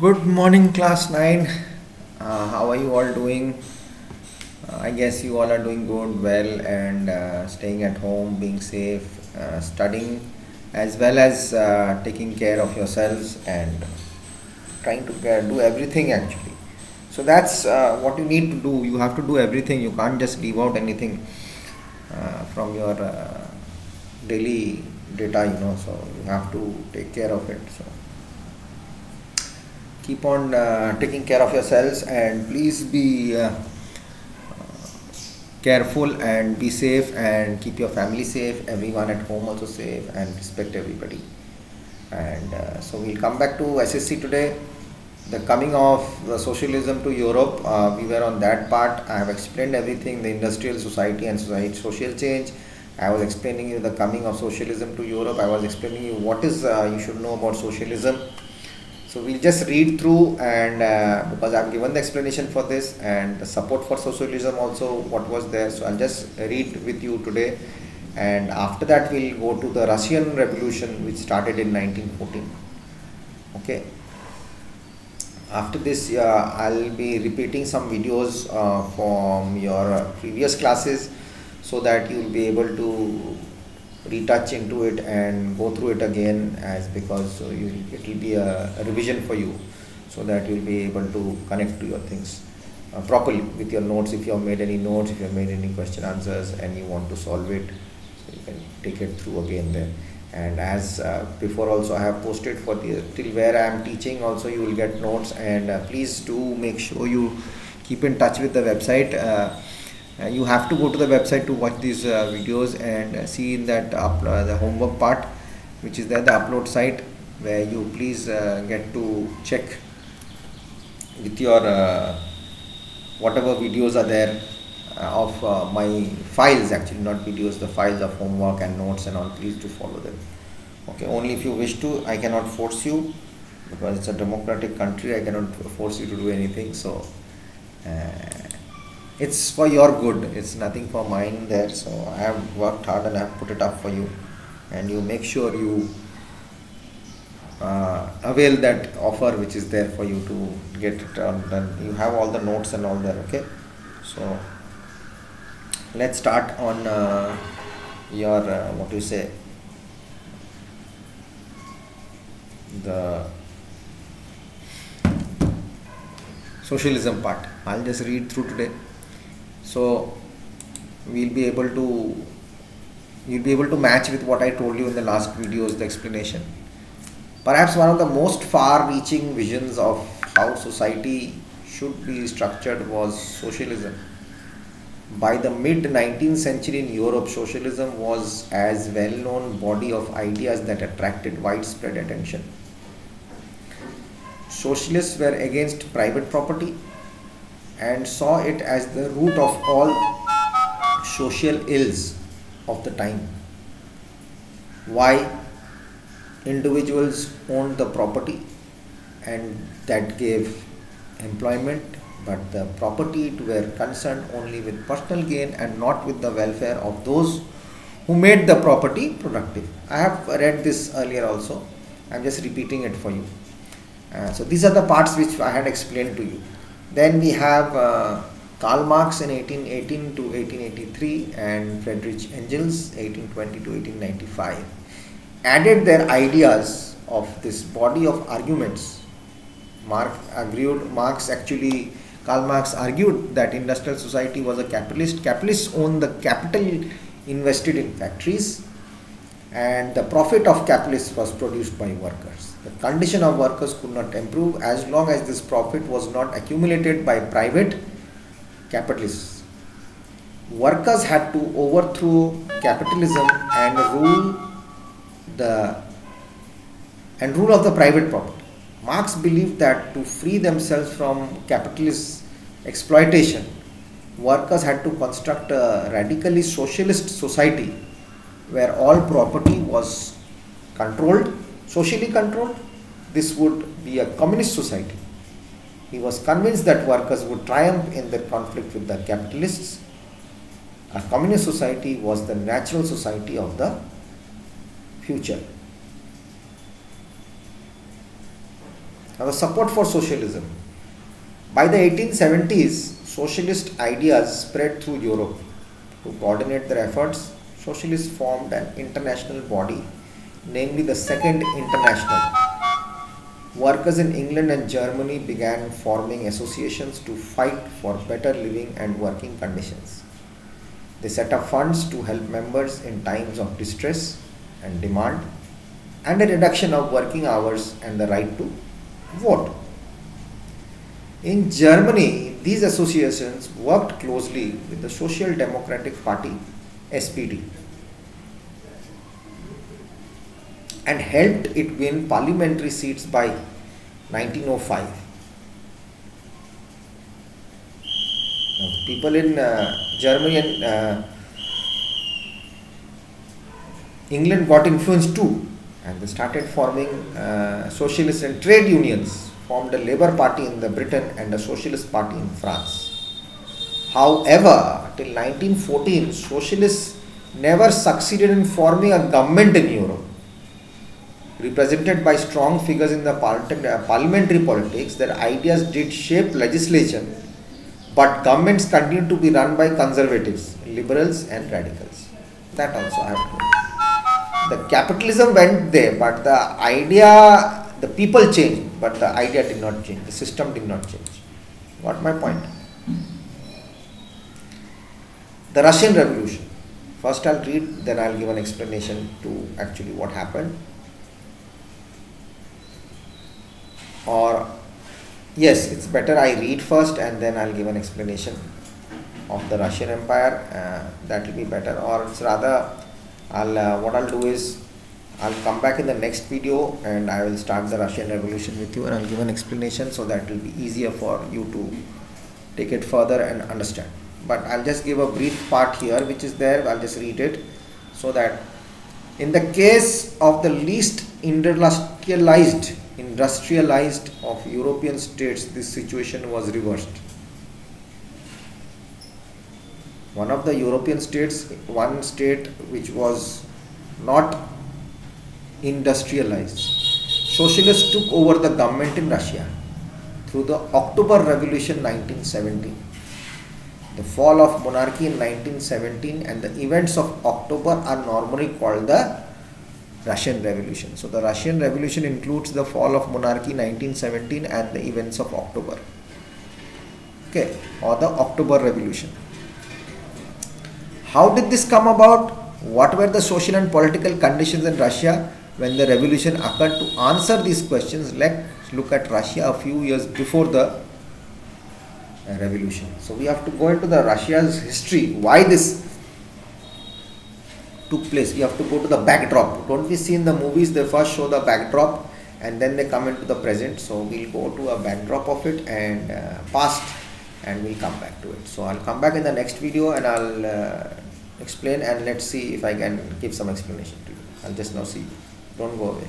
Good morning, class 9. How are you all doing? I guess you all are doing good, well, and staying at home, being safe, studying, as well as taking care of yourselves and trying to do everything actually. So that's what you need to do. You have to do everything. You can't just leave out anything from your daily data. So you have to take care of it. So keep on taking care of yourselves, and please be careful and be safe and keep your family safe, everyone at home also safe, and respect everybody. And so we'll come back to SSC today. The coming of the socialism to Europe, we were on that part. I have explained everything, the industrial society and social change. I was explaining you the coming of socialism to Europe. I was explaining you what is you should know about socialism. So we'll just read through, and because I've given the explanation for this and the support for socialism also what was there. So I'll just read with you today, and after that we'll go to the Russian Revolution, which started in 1914. Okay. After this, I'll be repeating some videos from your previous classes, so that you'll be able to retouch into it and go through it again, as because it will be a revision for you, so that you'll be able to connect to your things properly with your notes. If you have made any notes, if you have made any question answers and you want to solve it, so you can take it through again there. And as before also, I have posted for the till where I am teaching also, you will get notes. And please do make sure you keep in touch with the website. You have to go to the website to watch these videos, and see in that the homework part, which is there, the upload site, where you please get to check with your whatever videos are there of my files, actually not videos, the files of homework and notes and all. Please do follow them. Okay, only if you wish to. I cannot force you, because it's a democratic country. I cannot force you to do anything. So it's for your good, it's nothing for mine there. So I have worked hard and I have put it up for you, and you make sure you avail that offer which is there for you to get it done. You have all the notes and all there. Okay, so let's start on your what do you say, the socialism part. I'll just read through today, so you'll be able to match with what I told you in the last videos, the explanation. Perhaps one of the most far-reaching visions of how society should be structured was socialism. By the mid-19th century in Europe, socialism was as well-known body of ideas that attracted widespread attention. Socialists were against private property and saw it as the root of all social ills of the time. Why? Individuals owned the property, and that gave employment, but the property were concerned only with personal gain and not with the welfare of those who made the property productive. I have read this earlier also. I am just repeating it for you. So these are the parts which I had explained to you. Then we have Karl Marx in 1818 to 1883 and Friedrich Engels 1820 to 1895 added their ideas of this body of arguments. Karl Marx argued that industrial society was a capitalist. Capitalists owned the capital invested in factories, and the profit of capitalists was produced by workers. The condition of workers could not improve as long as this profit was not accumulated by private capitalists. Workers had to overthrow capitalism and rule of the private property. Marx believed that to free themselves from capitalist exploitation, workers had to construct a radically socialist society where all property was controlled, socially controlled. This would be a communist society. He was convinced that workers would triumph in their conflict with the capitalists. A communist society was the natural society of the future. Now, the support for socialism. By the 1870s, socialist ideas spread through Europe. To coordinate their efforts, socialists formed an international body, namely the Second International. Workers in England and Germany began forming associations to fight for better living and working conditions. They set up funds to help members in times of distress and demand, and a reduction of working hours and the right to vote. In Germany, these associations worked closely with the Social Democratic Party (SPD) and helped it win parliamentary seats by 1905. Now, people in Germany and England got influenced too, and they started forming socialist and trade unions, formed a Labour Party in the Britain and a Socialist Party in France. However, till 1914, socialists never succeeded in forming a government in Europe. Represented by strong figures in the parliamentary politics, their ideas did shape legislation, but governments continued to be run by conservatives, liberals and radicals. That also I have to. The capitalism went there, but the idea, the people changed, but the idea did not change, the system did not change. Got my point? The Russian Revolution. First I'll read, then I'll give an explanation to actually what happened. Or, yes, it's better I read first and then I'll give an explanation of the Russian Empire. That will be better. Or it's rather, what I'll do is, I'll come back in the next video and I will start the Russian Revolution with you and I'll give an explanation, so that it will be easier for you to take it further and understand. But I'll just give a brief part here which is there. I'll just read it, so that in the case of the least industrialized of European states, this situation was reversed. One of the European states, one state which was not industrialized, socialists took over the government in Russia through the October Revolution 1917. The fall of monarchy in 1917 and the events of October are normally called the Russian Revolution. So the Russian Revolution includes the fall of monarchy 1917 and the events of October. Okay, or the October Revolution. How did this come about? What were the social and political conditions in Russia when the revolution occurred? To answer these questions, let's look at Russia a few years before the revolution. So we have to go into the Russia's history, why this took place. We have to go to the backdrop. Don't we see in the movies they first show the backdrop and then they come into the present? So we'll go to a backdrop of it and past, and we'll come back to it. So I'll come back in the next video and I'll explain, and let's see if I can give some explanation to you. I'll just now see you. Don't go away.